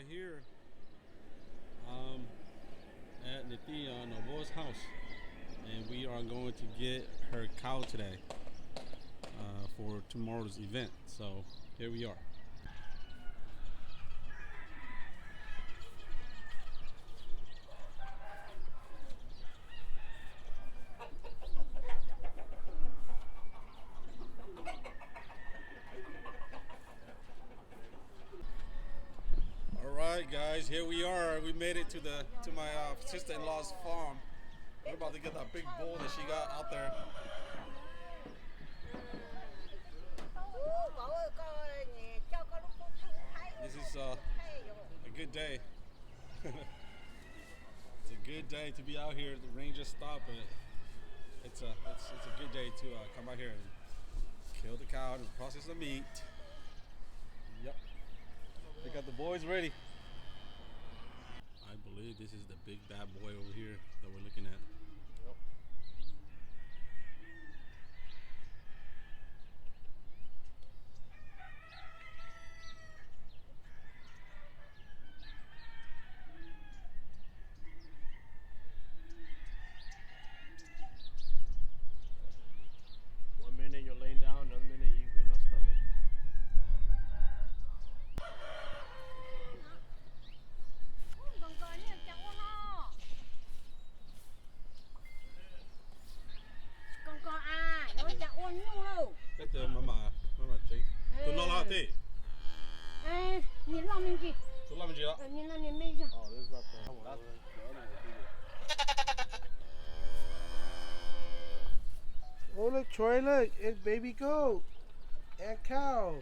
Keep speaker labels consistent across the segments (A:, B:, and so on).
A: here at Novo's house, and we are going to get her cow today for tomorrow's event. So here we are. Alright guys, here we are. We made it to my sister-in-law's farm. We're about to get that big bull that she got out there. This is a good day. It's a good day to be out here. The rain just stopped, but it's a good day to come out here and kill the cow and process the meat. Yep. We got the boys ready. I believe this is the big bad boy over here that we're looking at. Yep.
B: One minute you're laying down, another minute you cannot stop it.
A: Tôi lo la thế.
C: Nhìn lo mình gì?
A: Tôi làm gì đó?
C: Nhìn là nhìn mình rồi.
B: Oh, this is not the
D: Oh look, Troy, look, it's baby goat and cow.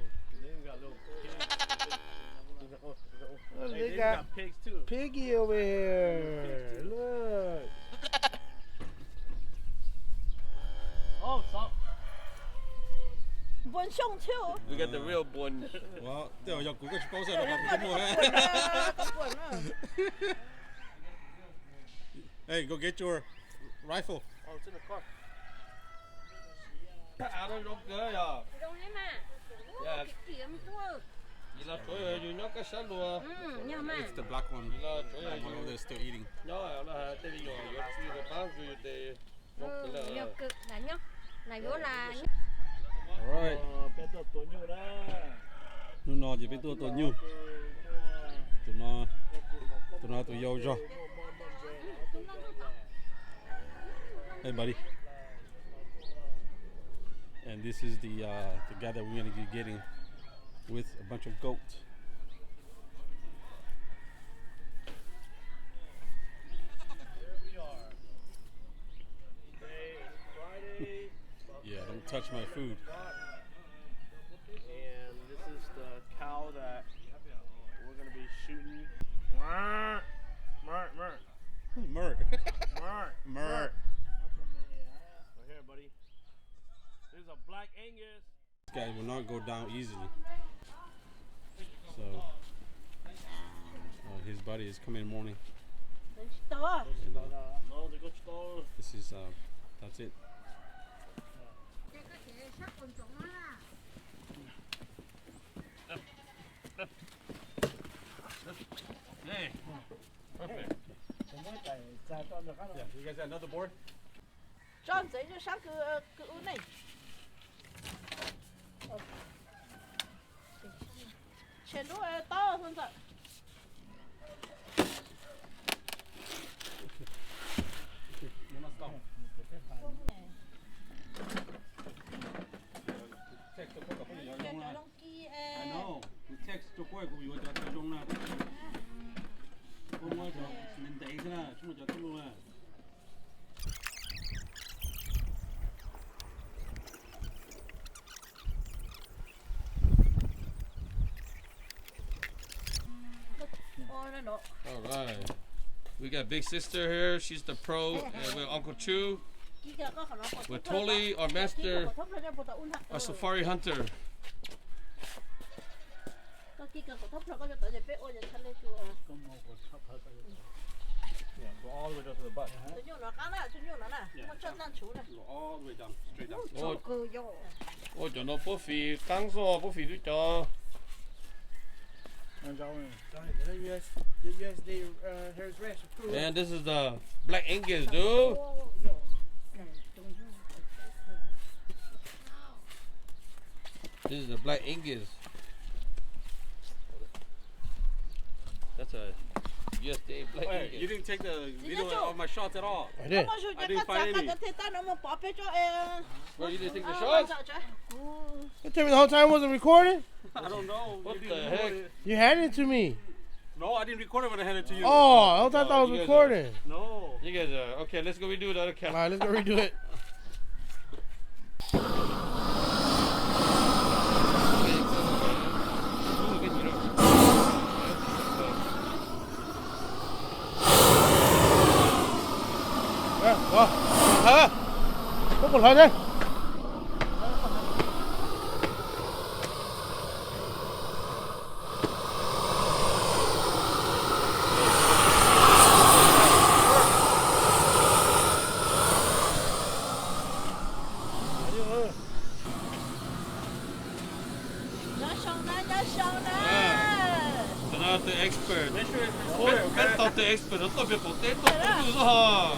D: Look, they got
B: pigs too.
D: piggy over here. Look.
B: Oh, stop.
C: Buồn sông chiều.
B: We got the real bun.
A: Well, tôi giờ cũng có bao giờ nó gặp cái mùa Hey, go get your rifle.
B: Oh, it's in the car. À, nó rốt ghê à.
C: Đâu đấy mà.
B: Dạ.
C: Kiếm tua.
B: Vậy là trời ơi, nó cái sát luôn.
C: Nhưng mà.
A: It's the black one.
B: Vậy là trời
A: The
B: ơi,
A: one over there still eating.
B: nó là tê đi rồi, nó cái bán rồi để
C: Nhiều cực là nhá. Này vô là
A: Alright.
B: bé tổ nhiêu đó.
A: Nó nói gì với tôi nhiêu. Tụi nó tụi yêu cho. Hey buddy. And this is the guy that we're gonna be getting with a bunch of goats.
B: Friday.
A: Yeah, don't touch my food.
B: And this is the cow that we're gonna be shooting. Murt.
A: Murt.
B: Right here, buddy. This is a black Angus.
A: This guy will not go down easily. So his buddy is coming in the morning.
C: to.
B: No, they got stole.
A: This is that's it.
B: Hey, perfect.
A: Yeah, you guys got another board?
C: John giấy cho sáng cứ này. Chuyển đũa to hơn rồi.
A: You must stop. Text cho cô không hiểu không là. I know. You text cho cô cũng hiểu cho trong là. Cô nói cho mình thấy thế nào, chúng ta cho luôn là. All right. We got big sister here. She's the pro, and with Uncle Chu. With Toli, our master, our safari hunter.
B: Yeah, go all the way down to the butt.
A: Go all the way down, straight down.
B: Ôi cho nó bố phì căng rồi, bố phì tôi cho.
D: The USDA Harris Ranch approved.
E: And this is the Black Angus, dude. This is the Black Angus. That's a USDA Black
A: Hey,
E: Angus.
A: you didn't take the video of my shots at all.
D: I did.
A: I didn't find any.
E: Bro, you didn't take the shots?
D: You tell me the whole time I wasn't recording?
A: I don't know.
E: What
A: You
E: the
A: didn't
E: heck?
A: record it.
D: You handed it to me.
A: No, I didn't record it when I handed it to you.
D: Oh, I thought I was
E: you guys
D: recording.
A: No.
E: You guys are okay. Let's go redo the other
D: All
E: camera.
D: right, let's go redo it. Hả? Có một hơi đây.
E: Not the expert.
A: Make sure it's recorded,
E: Cái
A: okay?
E: tao the expert, nó tao biết bộ tế tao tao dù ha.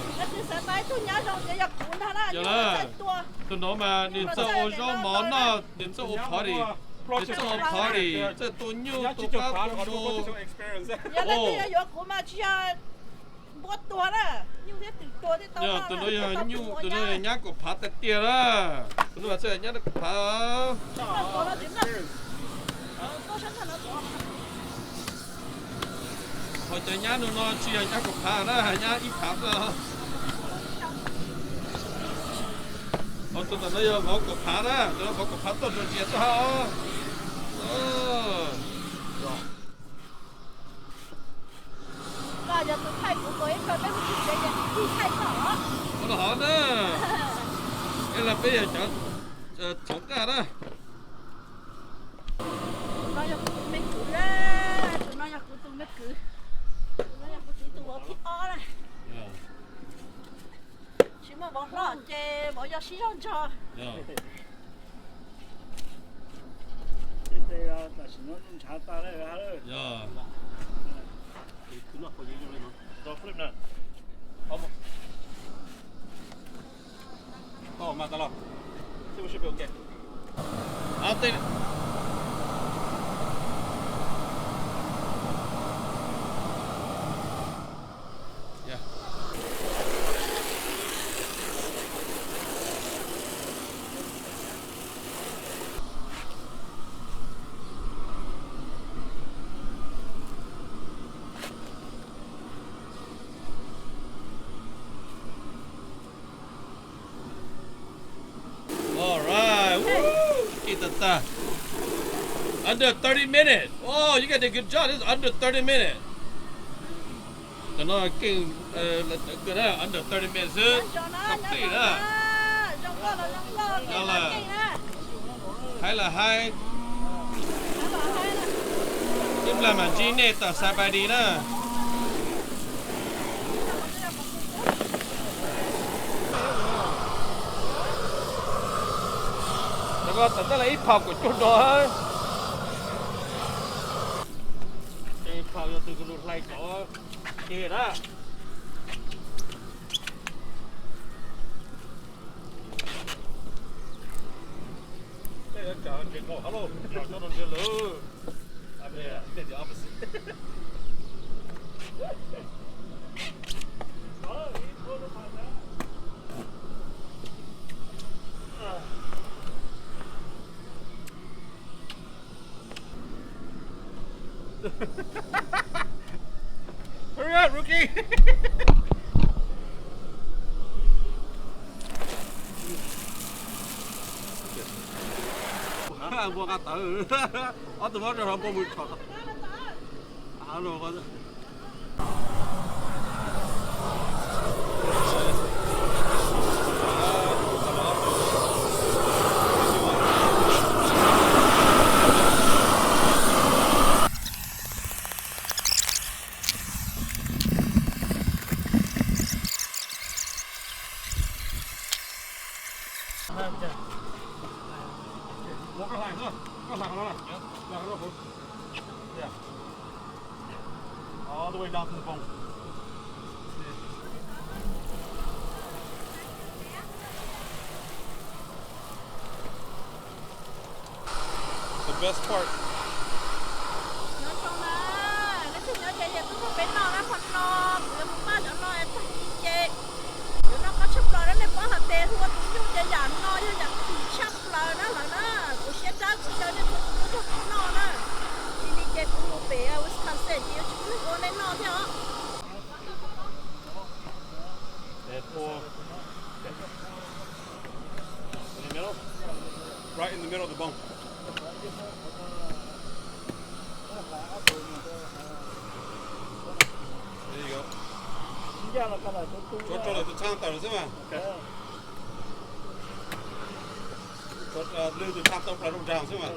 E: Giờ là tụi nó mà nhìn cho ô gió món nó, nhìn cho ô party, nhìn cho ô party, cho tụi nhiêu
A: Nhá,
E: tụi
A: chỉ chụp
E: các
A: phá,
E: tụi
A: có đúng
E: đồ.
A: có experience.
E: Giờ tụi nó giờ nhiêu tụi nó nhát của phá tết tiền á, tụi nó sẽ nhát của phá. Hồi tới nhát nó chỉ là nhát của phá đó, nhát ít phá đó. Hồi tụi nó giờ bỏ của phá đó, tụi nó bỏ của phá tụi nó chết đó. Nó hỏi nữa. Cái là bây giờ chống cả đó. Dạ.
A: Oh, mátalo. Sí, we should be okay.
E: I'll take it. Yeah. All right. Woo! Kita. Under 30 minutes. Oh, you got a good job. This is under 30 minutes. Nó kinh good under 30 minutes. Complete đó. Hay là hai. Nhưng là mà chỉ nè tao sai bài đi đó. Nó tao là ít học của chút đó. Cái phao cho từ cái lụt lại có kia đó.
A: Hello.
E: Nó don't get low.
A: Yeah, he did the opposite. Hurry up, rookie! Mua cá tử. Ở từ đó rồi không có mùi thọt. Rồi con. Mua cái này nữa. Cái này nó này. Là nó. Yeah. all the way down to the bone. The best part.
C: Nói chung là nói chung là giờ tôi có bên nó phần nó tôi muốn ba cho nó em chơi rồi nó có chấp lời đó nên có hạt tê thua cũng như chơi giàn nó chứ giàn thì chấp lời đó là nó tôi sẽ ra tôi chơi nên tôi cho nó đó thì đi chơi cũng một bé ở Wisconsin thì chúng tôi có lên nó theo
A: In the middle? Right in the middle of the bone. There you go. Chốt là tôi trang tàu rồi mà. Chốt lưu từ trang tàu là đông tràng chứ mà.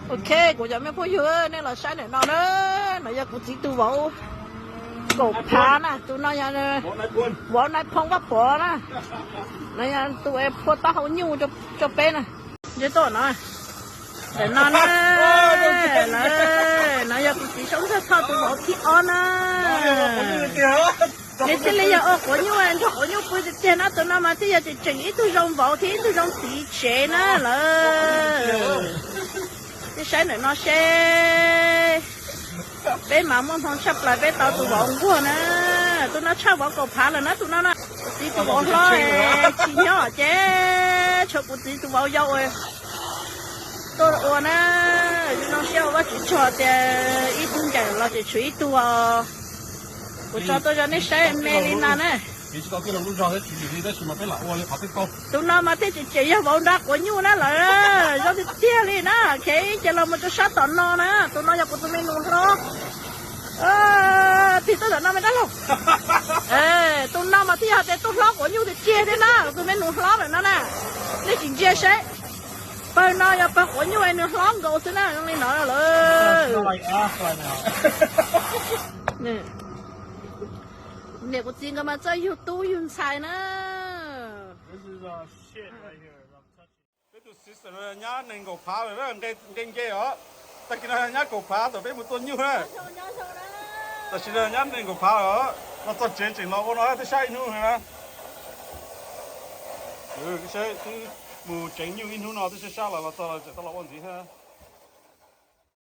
C: ok của giờ mấy phố dừa nên là sai này nó đó nó giờ cũng chỉ tu bộ cổ phá nè tụi nó nhà bỏ này phong vấp bỏ nè nó nhà tụi em phô tao hậu nhu cho bé nè dễ tội nó để nó nè nó giờ cũng chỉ sống sao tụi bộ thích on nè nên chỉ lấy giờ của nhu anh cho của nhu bây giờ tiền nó tụi nó mà bây giờ chỉ chỉnh ít tụi rong vào thì tụi rong xí chế nè là cái sáng này nó sẽ bé mà muốn thằng sắp lại bé tao tụi bọn của nè tụi nó sao bọn cậu phá là nó tụi nó nè tí tụi bọn lo chỉ nhỏ chứ cho cụ tí tụi bọn dâu rồi tôi là nè tụi nó sẽ bắt chỉ cho thì ít cũng chẳng là chỉ chú ý tụi của cho tôi cho nên sáng mẹ đi nè nè tụi nó mà thấy chị cho bọn đã của nhu nó là do thì chia đi nè cái chỉ là một cái sát tận nó nè tụi nó giờ của tụi mình luôn đó thì tôi nó mới đắt luôn tụi nó mà thì họ để tụi nó của nhu thì chia thế nè tụi mình luôn lo rồi nó nè lấy chuyện chia sẻ bây nó giờ bây của nhu anh luôn lo gầu thế nè nên nói là nè nè của tiền cái mà chơi YouTube dùng xài nữa.
B: This is shit right here.
A: Cái tụi sister nhá nên cổ phá rồi đó cái kia đó. Ta kia nhá cổ phá rồi bên một tuần nhiêu nữa. Ta chỉ là nhá nên cổ phá rồi. Nó toàn chế chỉnh nó nói tới sai nữa hả? Cái sai mù chỉnh nhiều in nó tới sai là tao là vấn đề ha.